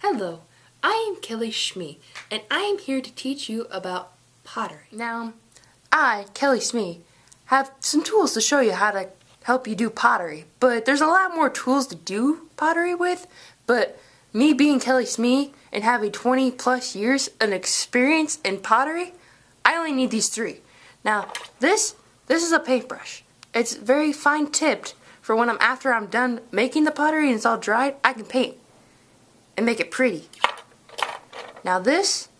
Hello, I am Kelly Schmee, and I am here to teach you about pottery. Now, I, Kelly Schmee, have some tools to show you how to help you do pottery, but there's a lot more tools to do pottery with, but me being Kelly Schmee and having 20 plus years of experience in pottery, I only need these three. Now, this is a paintbrush. It's very fine tipped for when after I'm done making the pottery and it's all dried, I can paint and make it pretty. Now this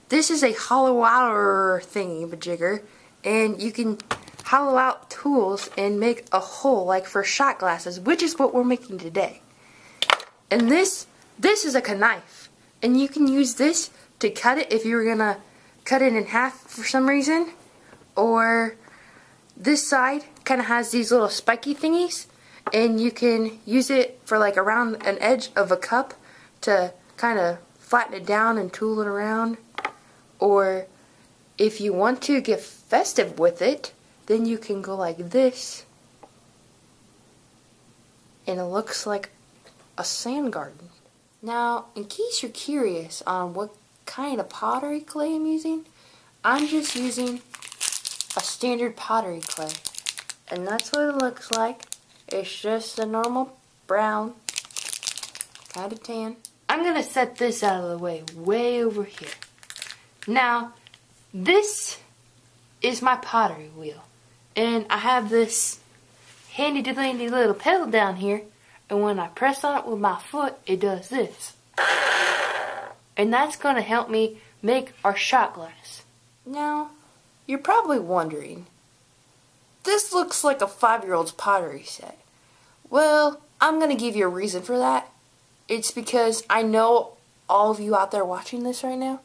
is a hollow outer thingy-majigger, and you can hollow out tools and make a hole like for shot glasses, which is what we're making today. And this is a knife, and you can use this to cut it if you were gonna cut it in half for some reason, or this side kind of has these little spiky thingies, and you can use it for like around an edge of a cup to kind of flatten it down and tool it around. Or if you want to get festive with it, then you can go like this, and it looks like a sand garden. Now, in case you're curious on what kind of pottery clay I'm using, I'm just using a standard pottery clay, and that's what it looks like. It's just a normal brown, kind of tan. I'm gonna set this out of the way over here. Now, this is my pottery wheel, and I have this handy dandy little pedal down here, and when I press on it with my foot, it does this. And that's gonna help me make our shot glass. Now, you're probably wondering, this looks like a 5-year-old's pottery set. Well, I'm gonna give you a reason for that. It's because I know all of you out there watching this right now,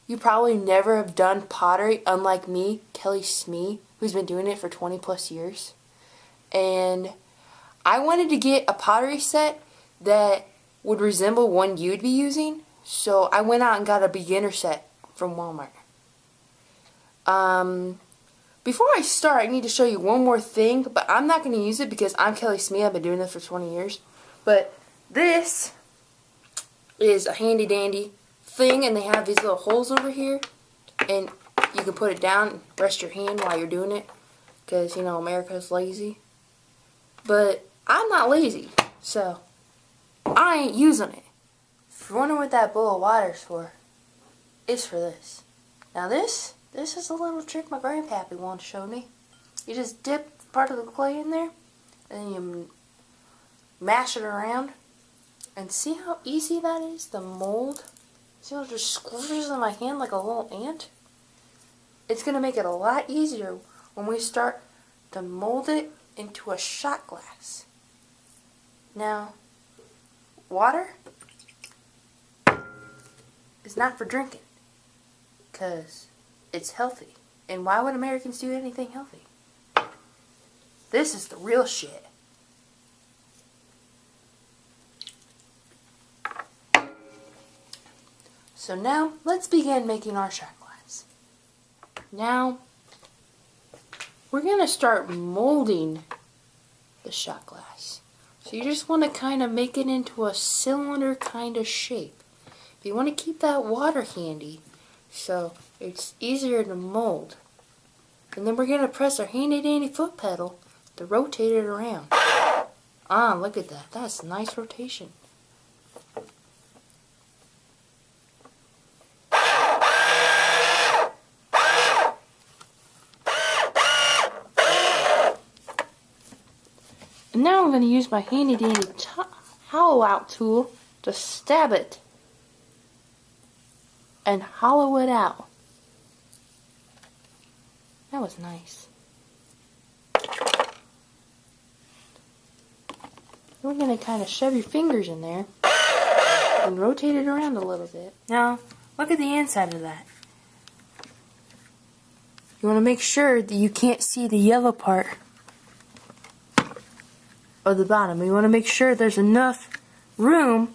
you probably never have done pottery, unlike me, Kelly Schmee, who's been doing it for 20 plus years. And I wanted to get a pottery set that would resemble one you'd be using, so I went out and got a beginner set from Walmart. Before I start, I need to show you one more thing, but I'm not going to use it because I'm Kelly Schmee. I've been doing this for 20 years. But this is a handy dandy thing, and they have these little holes over here, and you can put it down and rest your hand while you're doing it, because, you know, America's lazy. But I'm not lazy, so I ain't using it. If you're wondering what that bowl of water's for, it's for this. Now this is a little trick my grandpappy once showed me. You just dip part of the clay in there, and then you mash it around, and see how easy that is to mold? See how it just squishes in my hand like a little ant? It's going to make it a lot easier when we start to mold it into a shot glass. Now, water is not for drinking, because it's healthy. And why would Americans do anything healthy? This is the real shit. So now, let's begin making our shot glass. Now, we're going to start molding the shot glass. So you just want to kind of make it into a cylinder kind of shape. But you want to keep that water handy, so it's easier to mold. And then we're going to press our handy dandy foot pedal to rotate it around. Ah, look at that. That's a nice rotation. And now I'm going to use my handy dandy hollow out tool to stab it and hollow it out. That was nice. We're going to kind of shove your fingers in there and rotate it around a little bit. Now, look at the inside of that. You want to make sure that you can't see the yellow part of the bottom. You want to make sure there's enough room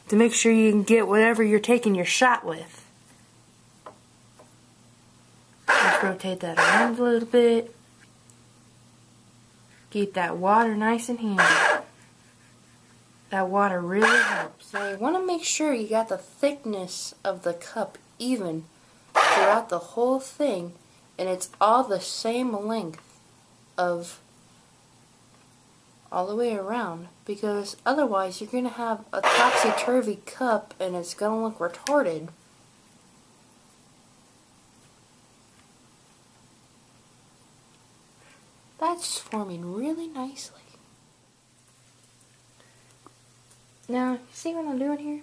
to make sure you can get whatever you're taking your shot with. Just rotate that around a little bit. Keep that water nice and handy. That water really helps. Now you want to make sure you got the thickness of the cup even throughout the whole thing, and it's all the same length of all the way around, because otherwise you're going to have a topsy-turvy cup and it's going to look retarded. That's forming really nicely. Now, see what I'm doing here?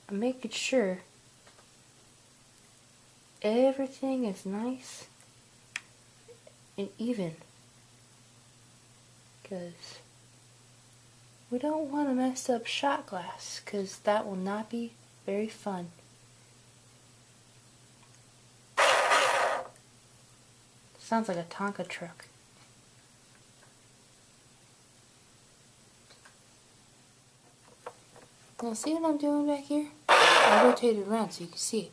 I'm making sure everything is nice and even, because we don't want to mess up shot glass, because that will not be very fun. Sounds like a Tonka truck. Now see what I'm doing back here? I rotate it around so you can see it.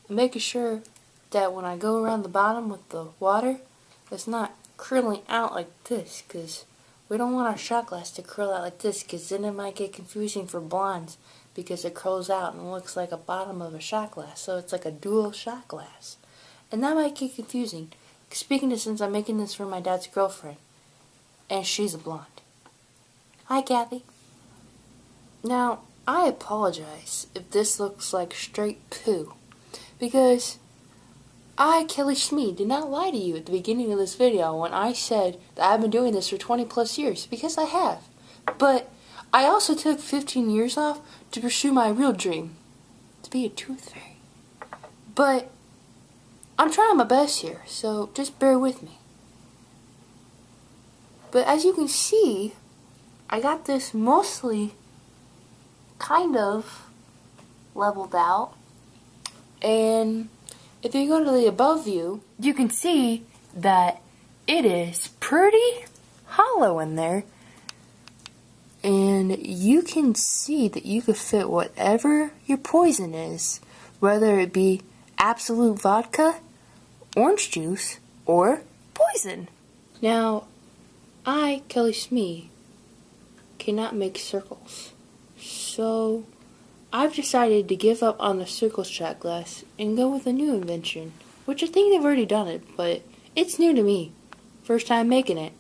I'm making sure that when I go around the bottom with the water, it's not curling out like this, because we don't want our shot glass to curl out like this, because then it might get confusing for blinds, because it curls out and looks like a bottom of a shot glass. So it's like a dual shot glass. And that might get confusing. Speaking of, since I'm making this for my dad's girlfriend, and she's a blonde. Hi, Kathy. Now, I apologize if this looks like straight poo, because I, Kelly Schmee, did not lie to you at the beginning of this video when I said that I've been doing this for 20 plus years, because I have. But I also took 15 years off to pursue my real dream, to be a tooth fairy. But I'm trying my best here, so just bear with me. But as you can see, I got this mostly kind of leveled out, and if you go to the above view, you can see that it is pretty hollow in there, and you can see that you could fit whatever your poison is, whether it be absolute vodka, orange juice, or poison. Now, I, Kelly Schmee, cannot make circles, so I've decided to give up on the circle shot glass and go with a new invention, which I think they've already done it, but it's new to me. First time making it.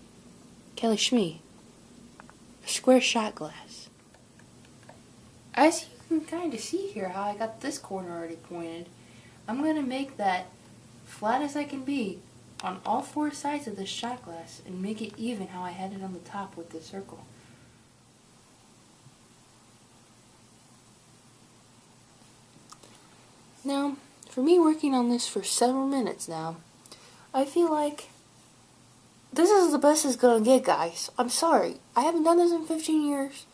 Kelly Schmee. A square shot glass. As you can kind of see here how I got this corner already pointed, I'm going to make that flat as I can be on all four sides of this shot glass and make it even how I had it on the top with the circle. Now, for me working on this for several minutes now, I feel like this is the best it's gonna get, guys. I'm sorry. I haven't done this in 15 years.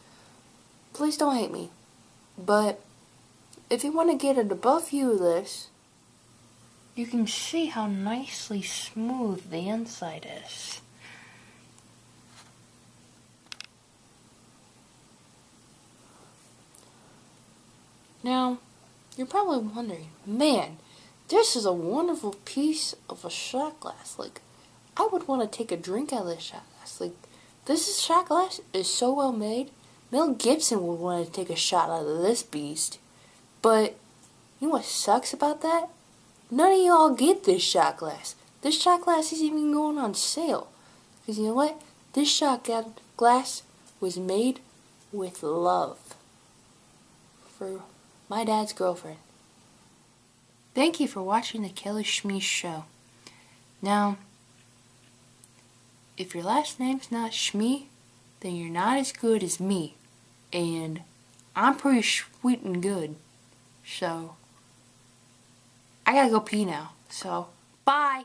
Please don't hate me. But if you want to get an above view of this, you can see how nicely smooth the inside is. Now, you're probably wondering, man, this is a wonderful piece of a shot glass. Like, I would want to take a drink out of this shot glass. Like, this shot glass is so well made, Mel Gibson would want to take a shot out of this beast. But, you know what sucks about that? None of y'all get this shot glass. This shot glass isn't even going on sale. Because you know what? This shot glass was made with love. For my dad's girlfriend. Thank you for watching the Kelly Schmee show. Now, if your last name's not Schmee, then you're not as good as me. And I'm pretty sweet and good. So, I gotta go pee now. So, bye!